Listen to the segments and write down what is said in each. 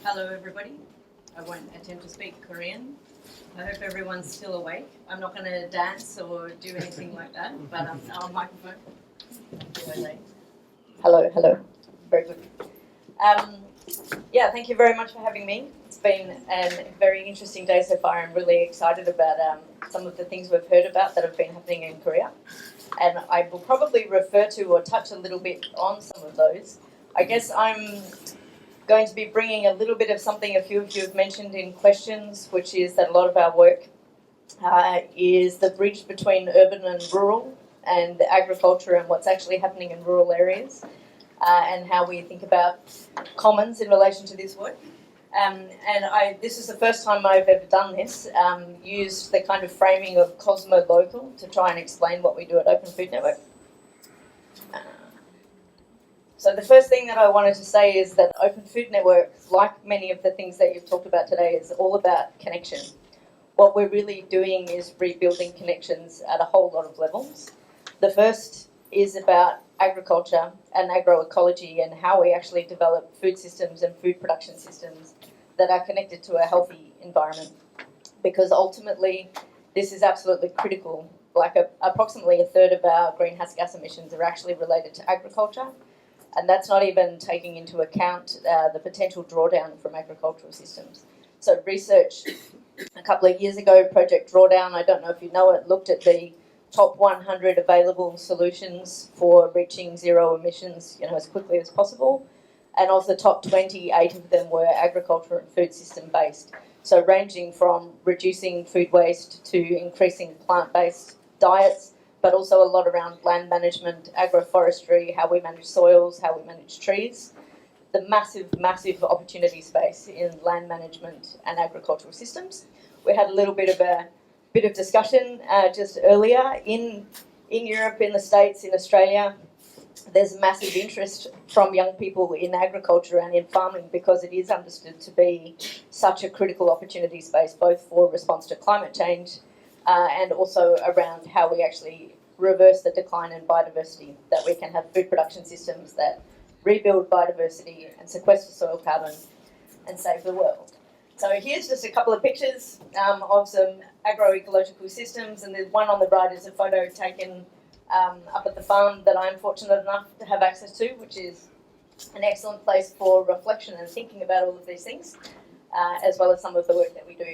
Hello everybody. I won't attempt to speak Korean. I hope everyone's still awake. I'm not going to dance or do anything like that, but on microphone. Hello. Very good. Thank you very much for having me. It's been a very interesting day so far. I'm really excited about some of the things we've heard about that have been happening in Korea. And I will probably refer to or touch a little bit on some of those. I guess I'm going to be bringing a little bit of something a few of you have mentioned in questions, which is that a lot of our work is the bridge between urban and rural and agriculture and what's actually happening in rural areas and how we think about commons in relation to this work. This is the first time I've ever done this, used the kind of framing of Cosmo-Local to try and explain what we do at Open Food Network. So the first thing that I wanted to say is that Open Food Network, like many of the things that you've talked about today, is all about connection. What we're really doing is rebuilding connections at a whole lot of levels. The first is about agriculture and agroecology and how we actually develop food systems and food production systems that are connected to a healthy environment. Because ultimately, this is absolutely critical. Approximately a third of our greenhouse gas emissions are actually related to agriculture. And that's not even taking into account the potential drawdown from agricultural systems. So research a couple of years ago, Project Drawdown, I don't know if you know it, looked at the top 100 available solutions for reaching zero emissions as quickly as possible. And of the top 20, 8 of them were agriculture and food system based. So ranging from reducing food waste to increasing plant-based diets, but also a lot around land management, agroforestry, how we manage soils, how we manage trees. The massive opportunity space in land management and agricultural systems. We had a little bit of discussion just earlier. In Europe, in the States, in Australia, there's massive interest from young people in agriculture and in farming because it is understood to be such a critical opportunity space, both for response to climate change and also around how we actually reverse the decline in biodiversity, that we can have food production systems that rebuild biodiversity and sequester soil carbon and save the world. So here's just a couple of pictures of some agroecological systems, and the one on the right is a photo taken up at the farm that I'm fortunate enough to have access to, which is an excellent place for reflection and thinking about all of these things, as well as some of the work that we do.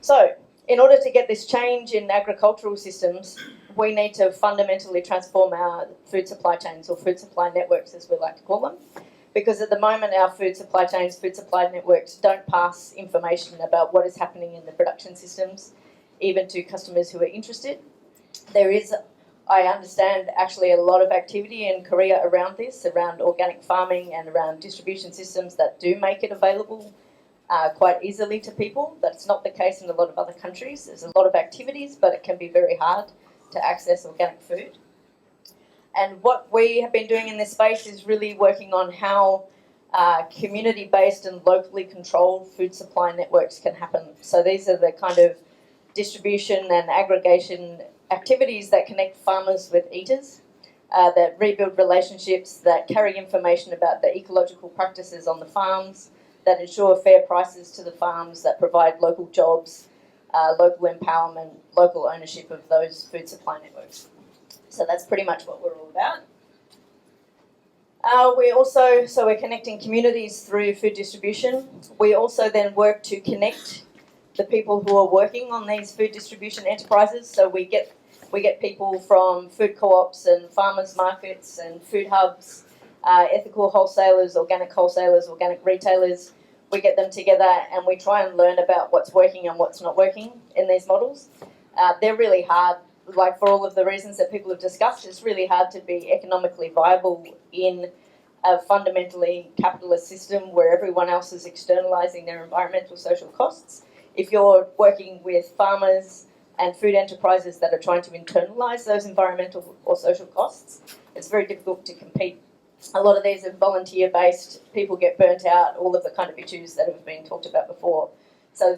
So, in order to get this change in agricultural systems, we need to fundamentally transform our food supply chains, or food supply networks as we like to call them, because at the moment our food supply chains, food supply networks don't pass information about what is happening in the production systems, even to customers who are interested. There is, I understand, actually a lot of activity in Korea around this, around organic farming and around distribution systems that do make it available quite easily to people. That's not the case in a lot of other countries. There's a lot of activities, but it can be very hard to access organic food. And what we have been doing in this space is really working on how community-based and locally controlled food supply networks can happen. So these are the kind of distribution and aggregation activities that connect farmers with eaters, that rebuild relationships, that carry information about the ecological practices on the farms, that ensure fair prices to the farms, that provide local jobs, local empowerment, local ownership of those food supply networks. So that's pretty much what we're all about. We're connecting communities through food distribution. We also then work to connect the people who are working on these food distribution enterprises. So we get people from food co-ops and farmers markets and food hubs, ethical wholesalers, organic retailers. We get them together and we try and learn about what's working and what's not working in these models. They're really hard, for all of the reasons that people have discussed. It's really hard to be economically viable in a fundamentally capitalist system where everyone else is externalising their environmental social costs. If you're working with farmers and food enterprises that are trying to internalise those environmental or social costs, it's very difficult to compete. A lot of these are volunteer-based, people get burnt out, all of the kind of issues that have been talked about before. So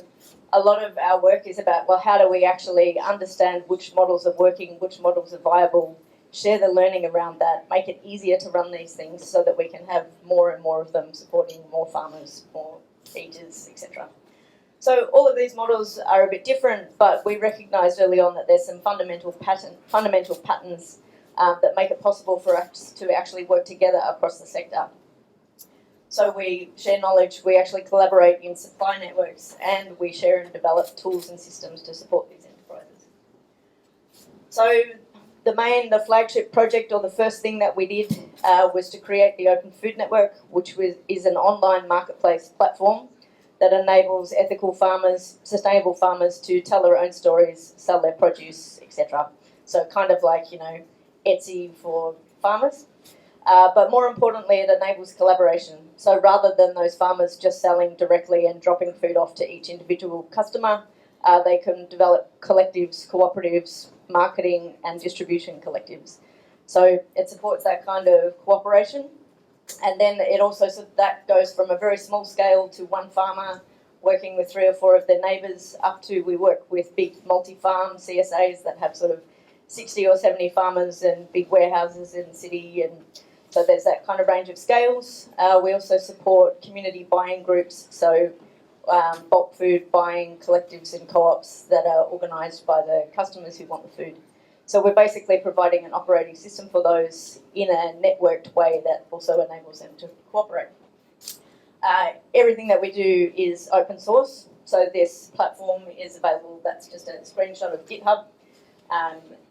a lot of our work is about, how do we actually understand which models are working, which models are viable, share the learning around that, make it easier to run these things so that we can have more and more of them supporting more farmers, more eaters, etc. So all of these models are a bit different, but we recognised early on that there's some fundamental patterns that make it possible for us to actually work together across the sector. So we share knowledge, we actually collaborate in supply networks, and we share and develop tools and systems to support these enterprises. So the flagship project, or the first thing that we did, was to create the Open Food Network, which is an online marketplace platform that enables ethical farmers, sustainable farmers, to tell their own stories, sell their produce, etc. So kind of like, Etsy for farmers. But more importantly, it enables collaboration. So rather than those farmers just selling directly and dropping food off to each individual customer, they can develop collectives, cooperatives, marketing and distribution collectives. So it supports that kind of cooperation. And then it also, so that goes from a very small scale to one farmer working with 3 or 4 of their neighbours, up to we work with big multi-farm CSAs that have sort of 60 or 70 farmers and big warehouses in the city, and so there's that kind of range of scales. We also support community buying groups, so bulk food buying collectives and co-ops that are organised by the customers who want the food. So we're basically providing an operating system for those in a networked way that also enables them to cooperate. Everything that we do is open source, so this platform is available. That's just a screenshot of GitHub.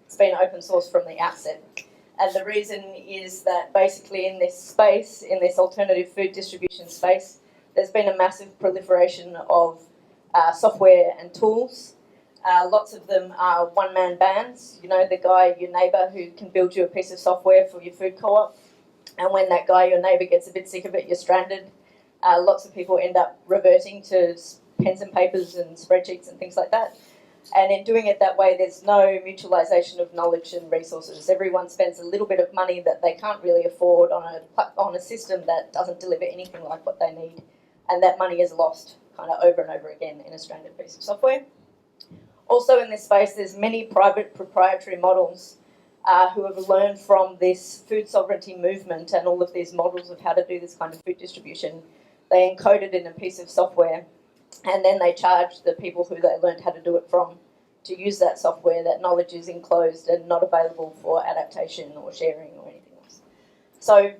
It's been open source from the outset. And the reason is that basically in this space, in this alternative food distribution space, there's been a massive proliferation of software and tools. Lots of them are one-man bands. The guy, your neighbour, who can build you a piece of software for your food co-op. And when that guy, your neighbour, gets a bit sick of it, you're stranded. Lots of people end up reverting to pens and papers and spreadsheets and things like that. And in doing it that way, there's no mutualisation of knowledge and resources. Everyone spends a little bit of money that they can't really afford on a system that doesn't deliver anything like what they need. And that money is lost kind of over and over again in a stranded piece of software. Also in this space, there's many private proprietary models who have learned from this food sovereignty movement and all of these models of how to do this kind of food distribution. They encode it in a piece of software, and then they charge the people who they learned how to do it from to use that software. That knowledge is enclosed and not available for adaptation or sharing or anything else. So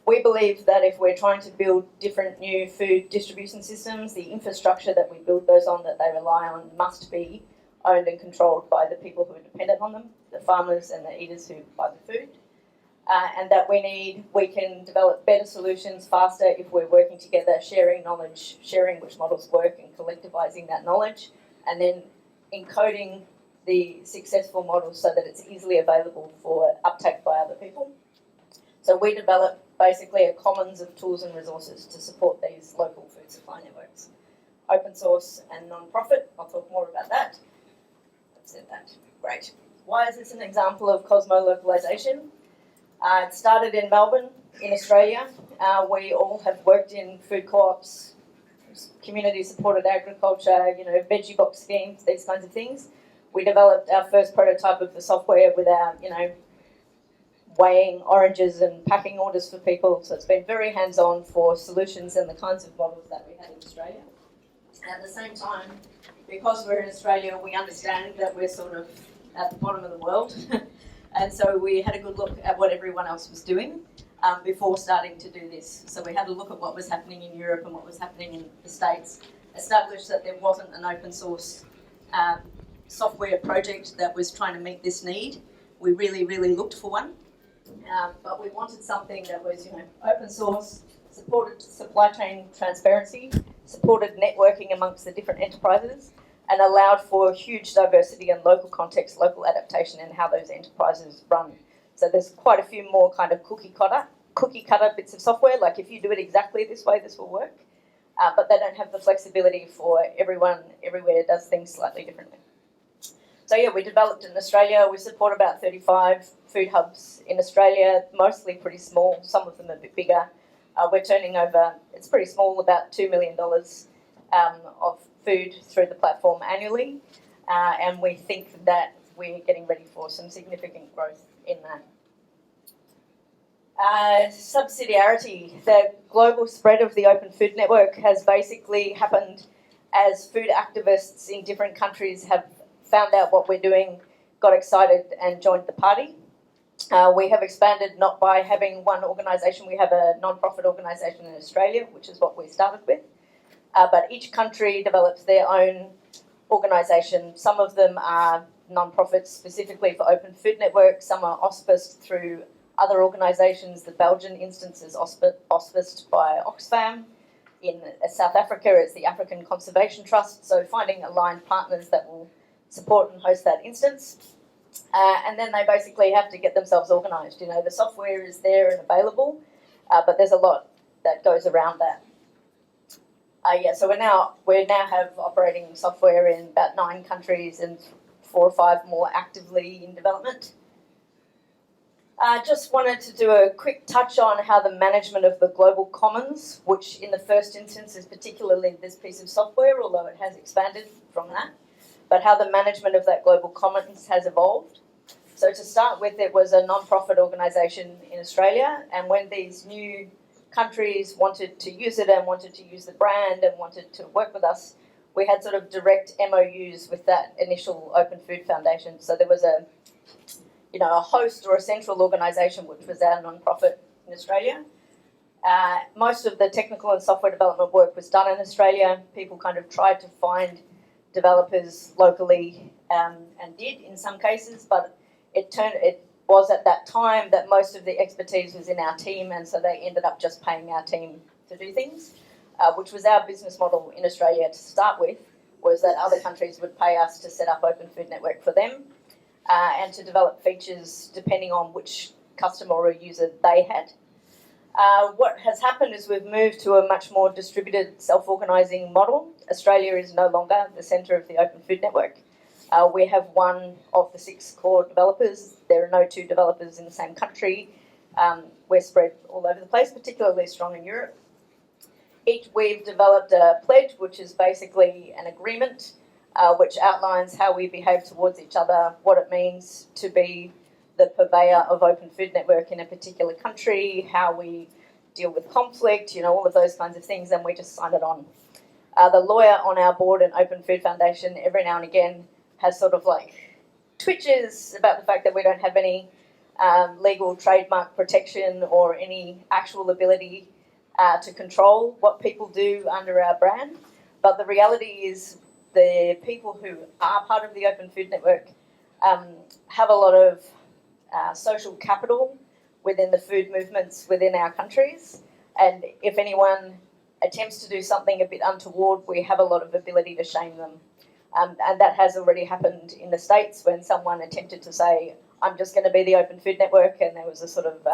we believe that if we're trying to build different new food distribution systems, the infrastructure that we build those on, that they rely on, must be owned and controlled by the people who are dependent on them, the farmers and the eaters who buy the food. And that we can develop better solutions faster if we're working together, sharing knowledge, sharing which models work and collectivising that knowledge, and then encoding the successful models so that it's easily available for uptake by other people. So we develop basically a commons of tools and resources to support these local food supply networks. Open source and non-profit, I'll talk more about that. I've said that, great. Why is this an example of Cosmo-Localisation? It started in Melbourne, in Australia. We all have worked in food co-ops, community-supported agriculture, veggie box schemes, these kinds of things. We developed our first prototype of the software with our, weighing oranges and packing orders for people. So it's been very hands-on for solutions and the kinds of models that we had in Australia. And at the same time, because we're in Australia, we understand that we're sort of at the bottom of the world. And so we had a good look at what everyone else was doing before starting to do this. So we had a look at what was happening in Europe and what was happening in the States, established that there wasn't an open source software project that was trying to meet this need. We really, really looked for one. But we wanted something that was, open source, supported supply chain transparency, supported networking amongst the different enterprises, and allowed for huge diversity and local context, local adaptation in how those enterprises run. So there's quite a few more kind of cookie cutter bits of software, like if you do it exactly this way, this will work. But they don't have the flexibility for everyone, everywhere does things slightly differently. So yeah, we developed in Australia. We support about 35 food hubs in Australia, mostly pretty small, some of them a bit bigger. We're turning over, it's pretty small, about $2 million of food through the platform annually, and we think that we're getting ready for some significant growth in that. Subsidiarity. The global spread of the Open Food Network has basically happened as food activists in different countries have found out what we're doing, got excited and joined the party. We have expanded not by having one organisation, we have a non-profit organisation in Australia, which is what we started with, but each country develops their own organisation. Some of them are non-profits specifically for Open Food Network, some are auspiced through other organisations. The Belgian instance is auspiced by Oxfam. In South Africa, it's the African Conservation Trust, so finding aligned partners that will support and host that instance. And then they basically have to get themselves organised. You know, the software is there and available, but there's a lot that goes around that. So we now have operating software in about 9 countries and 4 or 5 more actively in development. Just wanted to do a quick touch on how the management of the global commons, which in the first instance is particularly this piece of software, although it has expanded from that, but how the management of that global commons has evolved. So to start with, it was a non-profit organisation in Australia, and when these new countries wanted to use it and wanted to use the brand and wanted to work with us, we had sort of direct MOUs with that initial Open Food Foundation. So there was a host or a central organisation, which was our non-profit in Australia. Most of the technical and software development work was done in Australia. People kind of tried to find developers locally and did in some cases, but it was at that time that most of the expertise was in our team, and so they ended up just paying our team to do things, which was our business model in Australia to start with, was that other countries would pay us to set up Open Food Network for them and to develop features depending on which customer or user they had. What has happened is we've moved to a much more distributed self-organising model. Australia is no longer the centre of the Open Food Network. We have one of the 6 core developers. There are no 2 developers in the same country. We're spread all over the place, particularly strong in Europe. We've developed a pledge, which is basically an agreement which outlines how we behave towards each other, what it means to be the purveyor of Open Food Network in a particular country, how we deal with conflict, all of those kinds of things, and we just sign it on. The lawyer on our board in Open Food Foundation every now and again has sort of like twitches about the fact that we don't have any legal trademark protection or any actual ability to control what people do under our brand. But the reality is the people who are part of the Open Food Network have a lot of social capital within the food movements within our countries, and if anyone attempts to do something a bit untoward, we have a lot of ability to shame them. And that has already happened in the States when someone attempted to say, I'm just going to be the Open Food Network, and there was a sort of,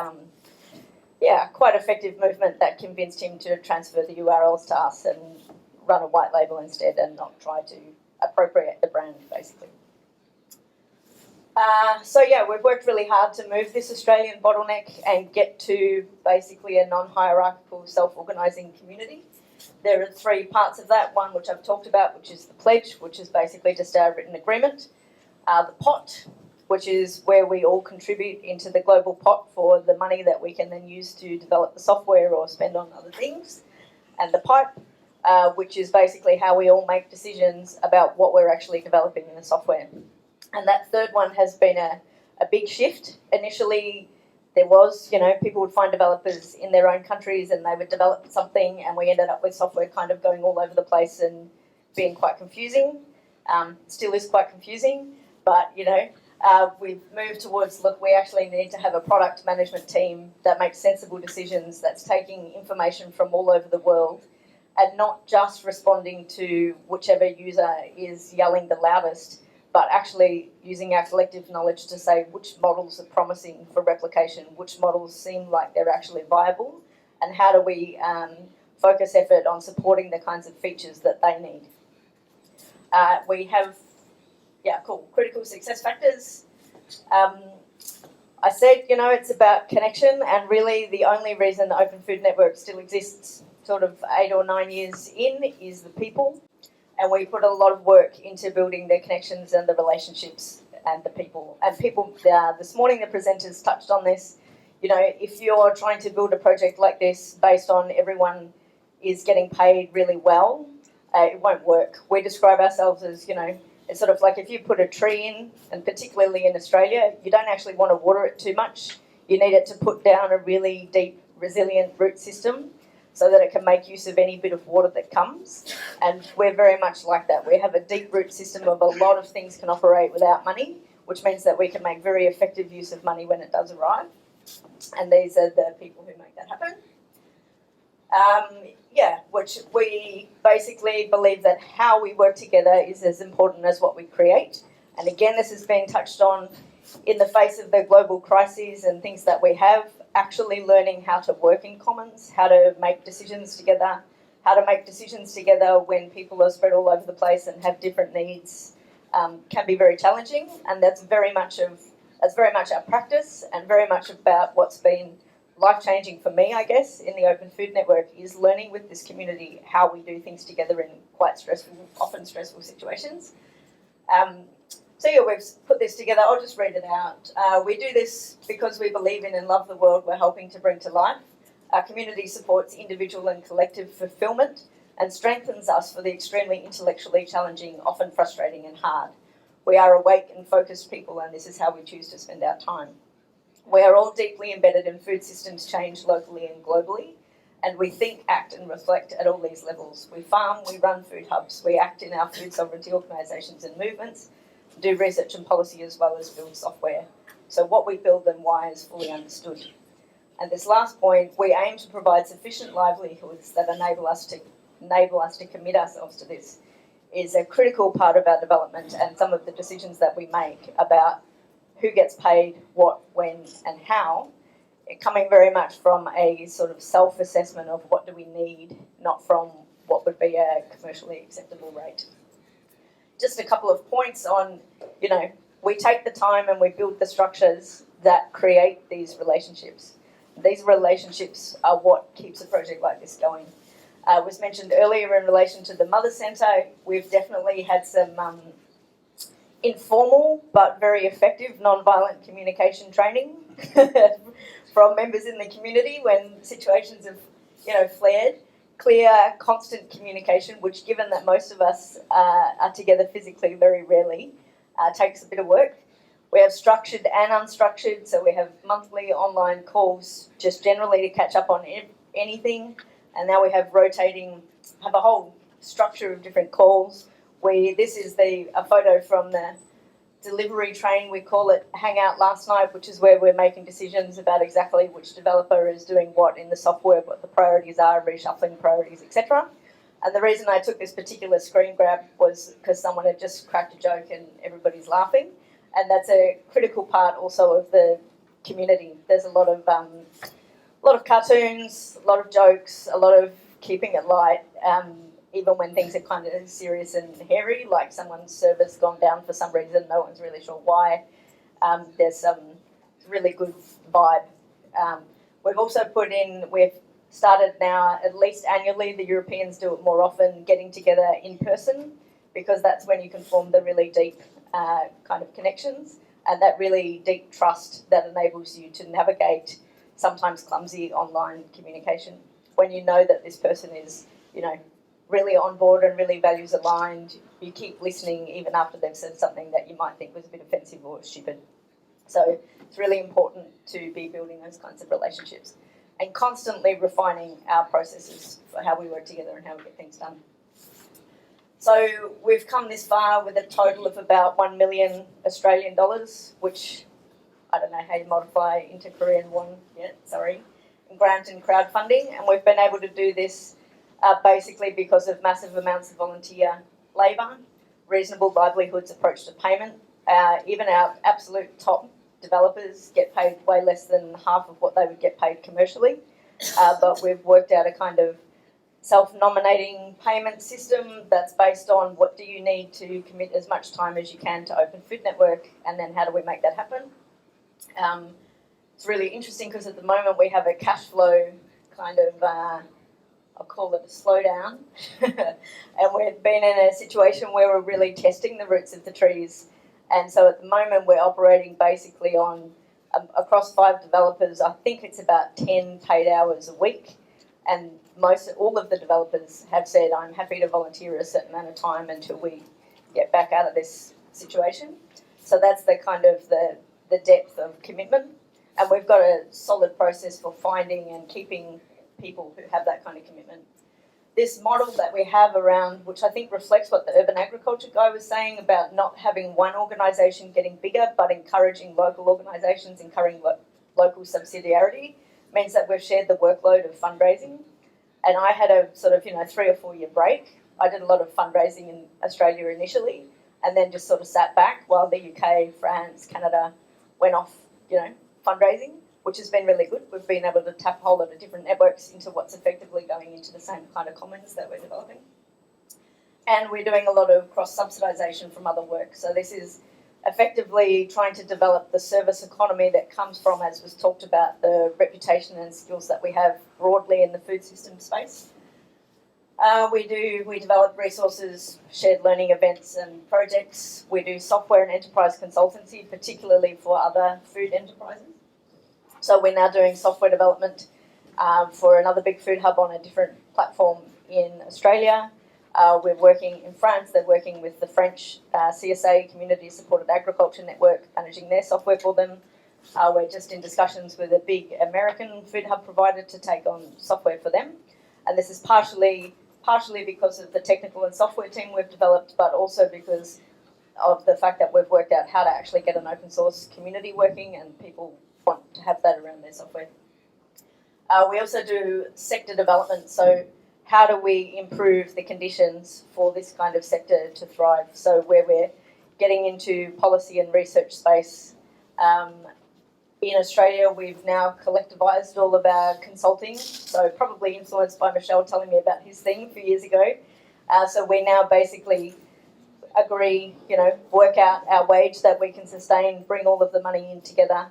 quite effective movement that convinced him to transfer the URLs to us and run a white label instead and not try to appropriate the brand, basically. We've worked really hard to move this Australian bottleneck and get to basically a non-hierarchical self-organising community. There are 3 parts of that. One, which I've talked about, which is the pledge, which is basically just our written agreement. The pot, which is where we all contribute into the global pot for the money that we can then use to develop the software or spend on other things. And the pipe, which is basically how we all make decisions about what we're actually developing in the software. And that third one has been a big shift. Initially, there was, people would find developers in their own countries and they would develop something, and we ended up with software kind of going all over the place and being quite confusing. Still is quite confusing, but, we've moved towards, look, we actually need to have a product management team that makes sensible decisions, that's taking information from all over the world and not just responding to whichever user is yelling the loudest, but actually using our collective knowledge to say which models are promising for replication, which models seem like they're actually viable, and how do we focus effort on supporting the kinds of features that they need. We have, critical success factors. I said, it's about connection, and really the only reason the Open Food Network still exists sort of 8 or 9 years in is the people. And we put a lot of work into building the connections and the relationships and the people. And people, this morning the presenters touched on this. you know, if you're trying to build a project like this based on everyone is getting paid really well, it won't work. We describe ourselves as, you know, it's sort of like if you put a tree in, and particularly in Australia, you don't actually want to water it too much. You need it to put down a really deep, resilient root system so that it can make use of any bit of water that comes. And we're very much like that. We have a deep root system of a lot of things can operate without money, which means that we can make very effective use of money when it does arrive. And these are the people who make that happen. Which we basically believe that how we work together is as important as what we create. And again, this has been touched on in the face of the global crises and things that we have, actually learning how to work in commons, how to make decisions together, when people are spread all over the place and have different needs, can be very challenging. And that's very much our practice, and very much about what's been life-changing for me, I guess, in the Open Food Network, is learning with this community how we do things together in quite stressful, often stressful situations. We've put this together. I'll just read it out. We do this because we believe in and love the world we're helping to bring to life. Our community supports individual and collective fulfilment and strengthens us for the extremely intellectually challenging, often frustrating and hard. We are awake and focused people, and this is how we choose to spend our time. We are all deeply embedded in food systems change locally and globally, and we think, act and reflect at all these levels. We farm, we run food hubs, we act in our food sovereignty organisations and movements, do research and policy as well as build software. So what we build and why is fully understood. And this last point, we aim to provide sufficient livelihoods that enable us to commit ourselves to this, is a critical part of our development and some of the decisions that we make about who gets paid, what, when, and how, coming very much from a sort of self-assessment of what do we need, not from what would be a commercially acceptable rate. Just a couple of points on, you know, we take the time and we build the structures that create these relationships. These relationships are what keeps a project like this going. Was mentioned earlier in relation to the Mother Centre, we've definitely had some informal but very effective non-violent communication training from members in the community when situations have, you know, flared. Clear, constant communication, which, given that most of us are together physically very rarely, takes a bit of work. We have structured and unstructured, so we have monthly online calls just generally to catch up on anything, and now we have a whole structure of different calls. This is a photo from the delivery train. We call it Hangout Last Night, which is where we're making decisions about exactly which developer is doing what in the software, what the priorities are, reshuffling priorities, etc. And the reason I took this particular screen grab was because someone had just cracked a joke and everybody's laughing. And that's a critical part also of the community. There's a lot of cartoons, a lot of jokes, a lot of keeping it light, even when things are kind of serious and hairy, like someone's server's gone down for some reason, no one's really sure why. There's some really good vibe. We've started now at least annually, the Europeans do it more often, getting together in person, because that's when you can form the really deep kind of connections and that really deep trust that enables you to navigate sometimes clumsy online communication. When you know that this person is, you know, really on board and really values aligned, you keep listening even after they've said something that you might think was a bit offensive or stupid. So it's really important to be building those kinds of relationships and constantly refining our processes for how we work together and how we get things done. So we've come this far with a total of about 1 million Australian dollars, which I don't know how you multiply into Korean won yet, in grant and crowdfunding. And we've been able to do this basically because of massive amounts of volunteer labour, reasonable livelihoods approach to payment. Even our absolute top developers get paid way less than half of what they would get paid commercially. But we've worked out a kind of self-nominating payment system that's based on what do you need to commit as much time as you can to Open Food Network, and then how do we make that happen. It's really interesting because at the moment we have a cash flow kind of, I'll call it a slowdown, and we've been in a situation where we're really testing the roots of the trees, and so at the moment we're operating basically on across 5 developers, I think it's about 10 paid hours a week, and all of the developers have said, I'm happy to volunteer a certain amount of time until we get back out of this situation. So that's the kind of the depth of commitment, and we've got a solid process for finding and keeping people who have that kind of commitment. This model that we have around, which I think reflects what the urban agriculture guy was saying about not having one organisation getting bigger, but encouraging local organisations, encouraging local subsidiarity, means that we've shared the workload of fundraising. And I had a sort of 3 or 4 year break. I did a lot of fundraising in Australia initially, and then just sort of sat back while the UK, France, Canada went off, fundraising, which has been really good. We've been able to tap a whole lot of different networks into what's effectively going into the same kind of commons that we're developing. And we're doing a lot of cross-subsidisation from other work. So this is effectively trying to develop the service economy that comes from, as was talked about, the reputation and skills that we have broadly in the food system space. We develop resources, shared learning events and projects. We do software and enterprise consultancy, particularly for other food enterprises. So we're now doing software development for another big food hub on a different platform in Australia. We're working in France. They're working with the French CSA, Community Supported Agriculture Network, managing their software for them. We're just in discussions with a big American food hub provider to take on software for them. And this is partially because of the technical and software team we've developed, but also because of the fact that we've worked out how to actually get an open source community working, and people want to have that around their software. We also do sector development, so how do we improve the conditions for this kind of sector to thrive? So where we're getting into policy and research space. In Australia, we've now collectivised all of our consulting, so probably influenced by Michelle telling me about his thing a few years ago. So we now basically agree, work out our wage that we can sustain, bring all of the money in together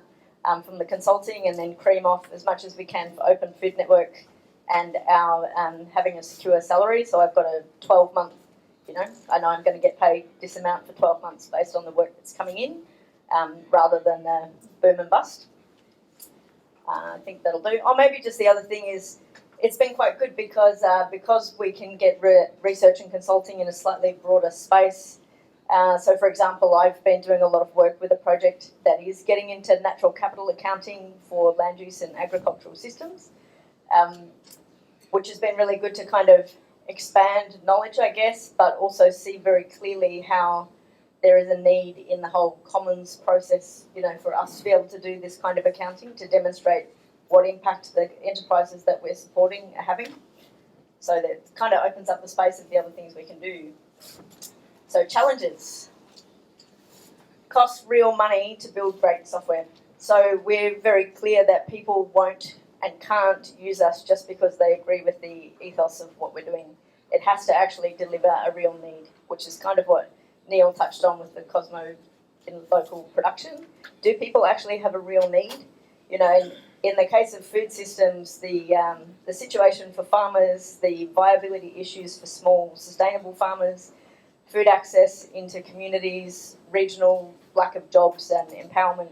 from the consulting, and then cream off as much as we can for Open Food Network and our having a secure salary. So I've got a 12-month, I know I'm going to get paid this amount for 12 months based on the work that's coming in, rather than boom and bust. I think that'll do. Or maybe just the other thing is, it's been quite good because we can get research and consulting in a slightly broader space. So, for example, I've been doing a lot of work with a project that is getting into natural capital accounting for land use and agricultural systems, which has been really good to kind of expand knowledge, I guess, but also see very clearly how there is a need in the whole commons process, for us to be able to do this kind of accounting to demonstrate what impact the enterprises that we're supporting are having. So that kind of opens up the space of the other things we can do. So challenges. Costs real money to build great software. So we're very clear that people won't and can't use us just because they agree with the ethos of what we're doing. It has to actually deliver a real need, which is kind of what Neil touched on with the Cosmo in local production. Do people actually have a real need? In the case of food systems, the situation for farmers, the viability issues for small sustainable farmers, food access into communities, regional lack of jobs and empowerment,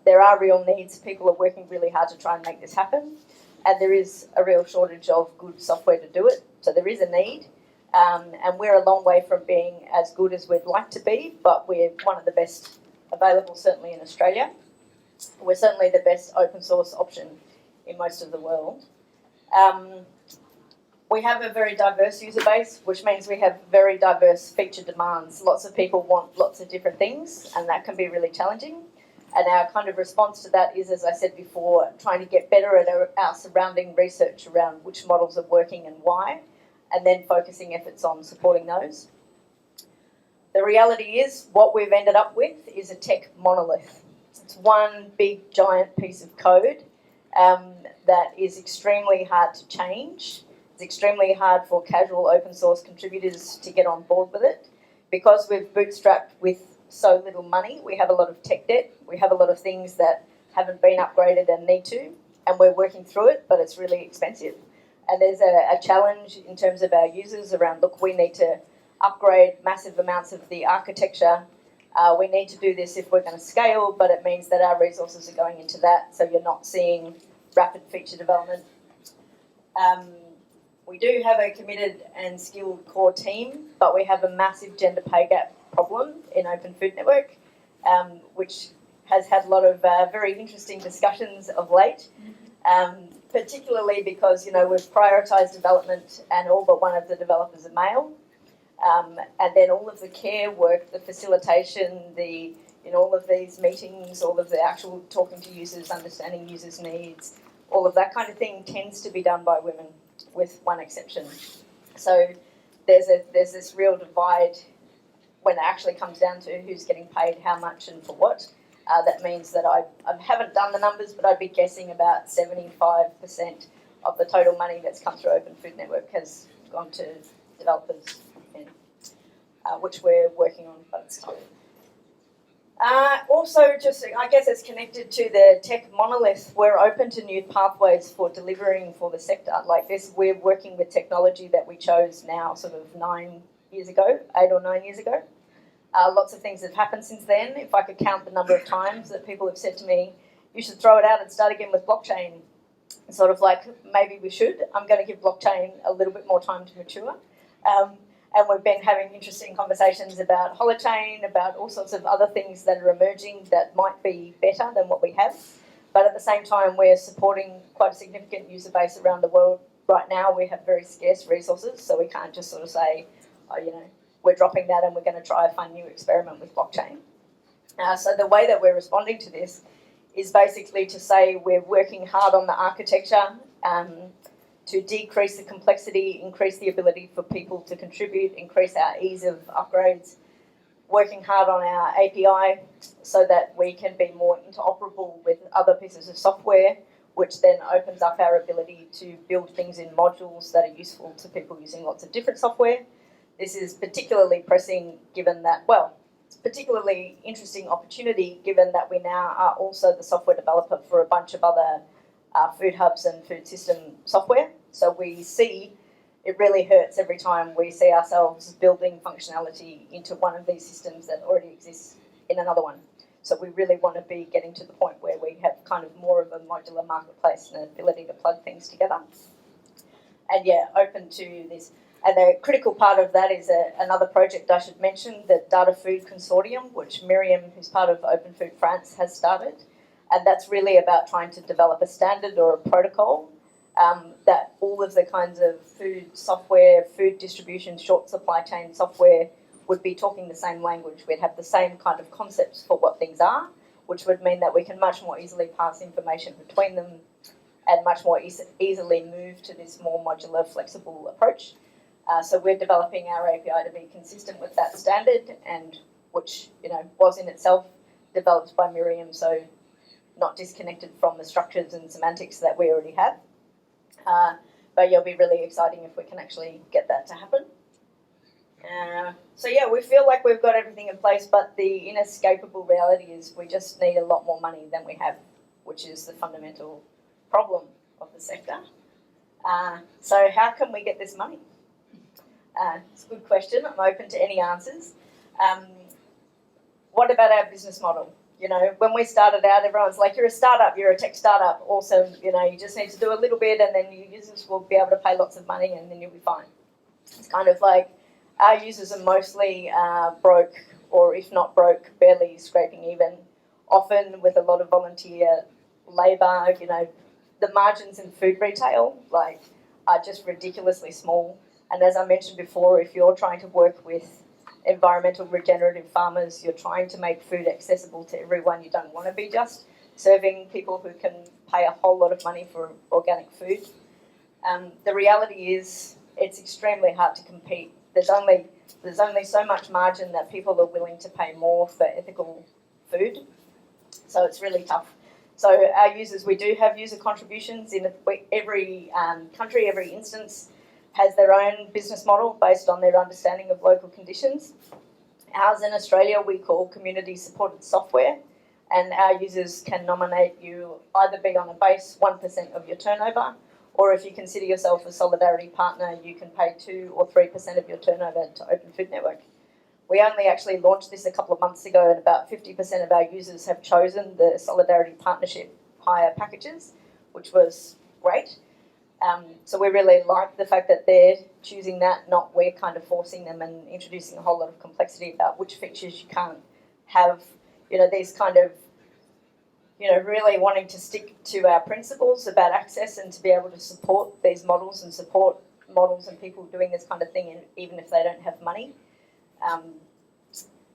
there are real needs. People are working really hard to try and make this happen, and there is a real shortage of good software to do it. So there is a need. And we're a long way from being as good as we'd like to be, but we're one of the best available, certainly in Australia. We're certainly the best open source option in most of the world. We have a very diverse user base, which means we have very diverse feature demands. Lots of people want lots of different things, and that can be really challenging. And our kind of response to that is, as I said before, trying to get better at our surrounding research around which models are working and why, and then focusing efforts on supporting those. The reality is what we've ended up with is a tech monolith. It's one big giant piece of code that is extremely hard to change. It's extremely hard for casual open source contributors to get on board with it. Because we've bootstrapped with so little money, we have a lot of tech debt. We have a lot of things that haven't been upgraded and need to, and we're working through it, but it's really expensive. And there's a challenge in terms of our users around, look, we need to upgrade massive amounts of the architecture We need to do this if we're going to scale, but it means that our resources are going into that, so you're not seeing rapid feature development. We do have a committed and skilled core team, but we have a massive gender pay gap problem in Open Food Network, which has had a lot of very interesting discussions of late, particularly because, you know, we've prioritised development and all but one of the developers are male. And then all of the care work, the facilitation, all of these meetings, all of the actual talking to users, understanding users' needs, all of that kind of thing tends to be done by women, with one exception. So there's this real divide when it actually comes down to who's getting paid how much and for what. That means that I haven't done the numbers, but I'd be guessing about 75% of the total money that's come through Open Food Network has gone to developers, which we're working on by this time. Also, just I guess it's connected to the tech monolith. We're open to new pathways for delivering for the sector. Like this, we're working with technology that we chose now sort of 8 or 9 years ago. Lots of things have happened since then. If I could count the number of times that people have said to me, you should throw it out and start again with blockchain. It's sort of like, maybe we should. I'm going to give blockchain a little bit more time to mature. And we've been having interesting conversations about holochain, about all sorts of other things that are emerging that might be better than what we have. But at the same time, we're supporting quite a significant user base around the world. Right now, we have very scarce resources, so we can't just sort of say, oh, you know, we're dropping that and we're going to try a fun new experiment with blockchain. So the way that we're responding to this is basically to say we're working hard on the architecture to decrease the complexity, increase the ability for people to contribute, increase our ease of upgrades, working hard on our API so that we can be more interoperable with other pieces of software, which then opens up our ability to build things in modules that are useful to people using lots of different software. This is particularly pressing given that, well, it's a particularly interesting opportunity given that we now are also the software developer for a bunch of other food hubs and food system software. So we see, it really hurts every time we see ourselves building functionality into one of these systems that already exists in another one. So we really want to be getting to the point where we have kind of more of a modular marketplace and an ability to plug things together. And yeah, open to this. And the critical part of that is another project I should mention, the Data Food Consortium, which Miriam, who's part of Open Food France, has started. And that's really about trying to develop a standard or a protocol that all of the kinds of food software, food distribution, short supply chain software would be talking the same language. We'd have the same kind of concepts for what things are, which would mean that we can much more easily pass information between them and much more easily move to this more modular, flexible approach. So we're developing our API to be consistent with that standard, and which, you know, was in itself developed by Miriam, so not disconnected from the structures and semantics that we already have. But it'll be really exciting if we can actually get that to happen. So yeah, we feel like we've got everything in place, but the inescapable reality is we just need a lot more money than we have, which is the fundamental problem of the sector. So how can we get this money? It's a good question. I'm open to any answers. What about our business model? You know, when we started out, everyone's like, you're a startup, you're a tech startup, awesome. You know, you just need to do a little bit and then your users will be able to pay lots of money and then you'll be fine. It's kind of like our users are mostly broke, or if not broke, barely scraping even, often with a lot of volunteer labour. You know, the margins in food retail are just ridiculously small. And as I mentioned before, if you're trying to work with environmental regenerative farmers, you're trying to make food accessible to everyone. You don't want to be just serving people who can pay a whole lot of money for organic food. The reality is it's extremely hard to compete. There's only so much margin that people are willing to pay more for ethical food. So it's really tough. So our users, we do have user contributions in every country, every instance has their own business model based on their understanding of local conditions. Ours in Australia we call community supported software, and our users can nominate you either be on a base 1% of your turnover, or if you consider yourself a solidarity partner, you can pay 2 or 3% of your turnover to Open Food Network. We only actually launched this a couple of months ago, and about 50% of our users have chosen the Solidarity Partnership hire packages, which was great. So we really like the fact that they're choosing that, not we're kind of forcing them and introducing a whole lot of complexity about which features you can't have. These kind of, really wanting to stick to our principles about access and to be able to support these models and support models and people doing this kind of thing, even if they don't have money.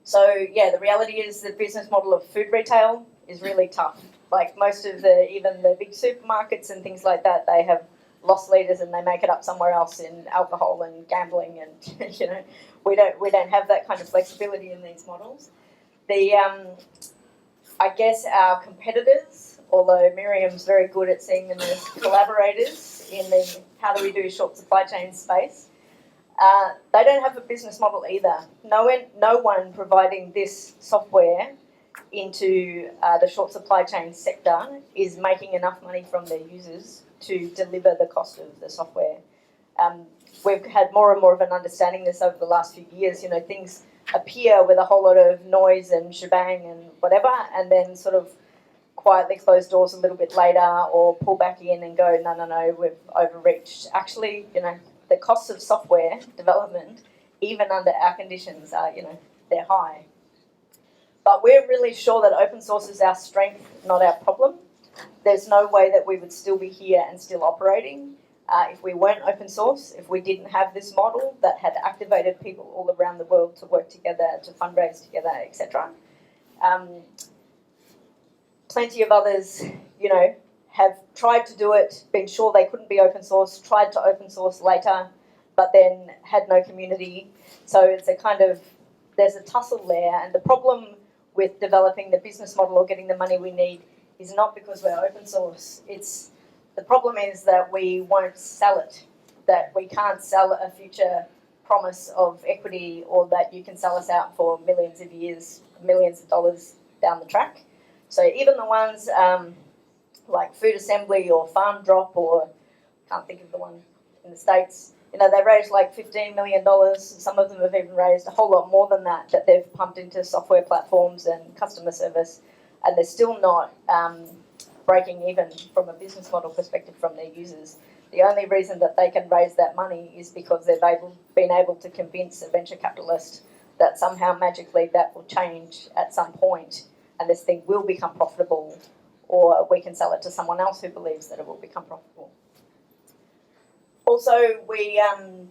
The reality is the business model of food retail is really tough. Like most of even the big supermarkets and things like that, they have loss leaders and they make it up somewhere else in alcohol and gambling, and we don't have that kind of flexibility in these models. I guess our competitors, although Miriam's very good at seeing them as collaborators in the how do we do short supply chain space, they don't have a business model either. No one providing this software into the short supply chain sector is making enough money from their users to deliver the cost of the software. We've had more and more of an understanding of this over the last few years. Things appear with a whole lot of noise and shebang and whatever, and then sort of quietly close doors a little bit later or pull back in and go, no, we've overreached. Actually, the costs of software development, even under our conditions, are, they're high. But we're really sure that open source is our strength, not our problem. There's no way that we would still be here and still operating if we weren't open source, if we didn't have this model that had activated people all around the world to work together, to fundraise together, etc. Plenty of others, have tried to do it, been sure they couldn't be open source, tried to open source later, but then had no community. So it's there's a tussle there, and the problem with developing the business model or getting the money we need is not because we're open source. The problem is that we won't sell it, that we can't sell a future promise of equity, or that you can sell us out for millions of years, millions of dollars down the track. So even the ones like Food Assembly or Farm Drop, or can't think of the one in the States, they raised like $15 million. Some of them have even raised a whole lot more than that they've pumped into software platforms and customer service, and they're still not breaking even from a business model perspective from their users. The only reason that they can raise that money is because they've been able to convince a venture capitalist that somehow magically that will change at some point and this thing will become profitable, or we can sell it to someone else who believes that it will become profitable. Also, we're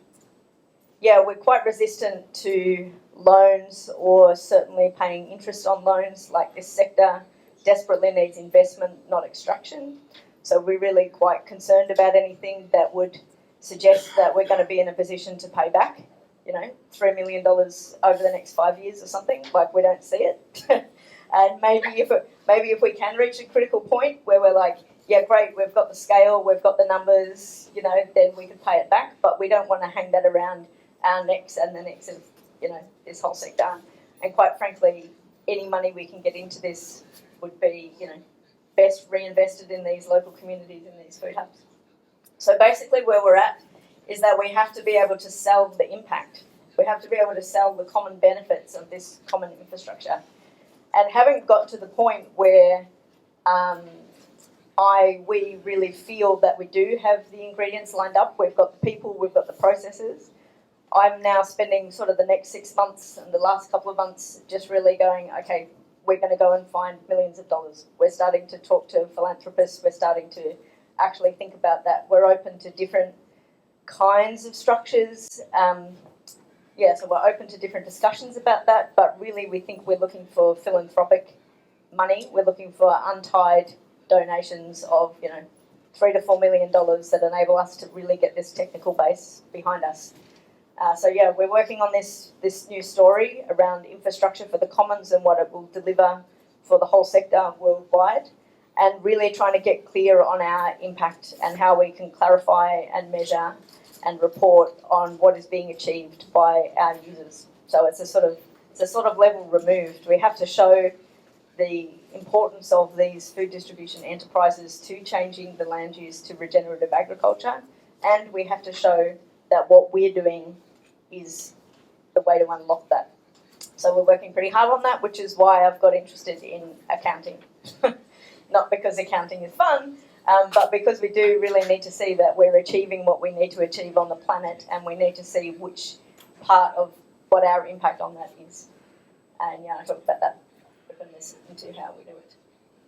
quite resistant to loans, or certainly paying interest on loans. Like, this sector desperately needs investment, not extraction. So we're really quite concerned about anything that would suggest that we're going to be in a position to pay back, $3 million over the next 5 years or something. Like, we don't see it. And maybe if we can reach a critical point where we're like, yeah, great, we've got the scale, we've got the numbers, then we could pay it back. But we don't want to hang that around our necks and the necks of, this whole sector. And quite frankly, any money we can get into this would be, best reinvested in these local communities, in these food hubs. So basically where we're at is that we have to be able to sell the impact. We have to be able to sell the common benefits of this common infrastructure. And having got to the point where we really feel that we do have the ingredients lined up, we've got the people, we've got the processes, I'm now spending sort of the next 6 months and the last couple of months just really going, okay, we're going to go and find millions of dollars. We're starting to talk to philanthropists. We're starting to actually think about that. We're open to different kinds of structures. So we're open to different discussions about that, but really we think we're looking for philanthropic money. We're looking for untied donations of, $3 to $4 million that enable us to really get this technical base behind us. We're working on this new story around infrastructure for the commons and what it will deliver for the whole sector worldwide, and really trying to get clear on our impact and how we can clarify and measure and report on what is being achieved by our users. So it's a sort of level removed. We have to show the importance of these food distribution enterprises to changing the land use to regenerative agriculture, and we have to show that what we're doing is the way to unlock that. So we're working pretty hard on that, which is why I've got interested in accounting. Not because accounting is fun, but because we do really need to see that we're achieving what we need to achieve on the planet, and we need to see which part of what our impact on that is. And I talked about that openness into how we do it.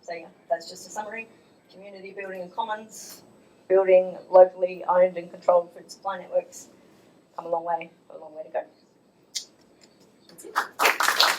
So that's just a summary. Community building and commons, building locally owned and controlled food supply networks. Come a long way, got a long way to go. That's it.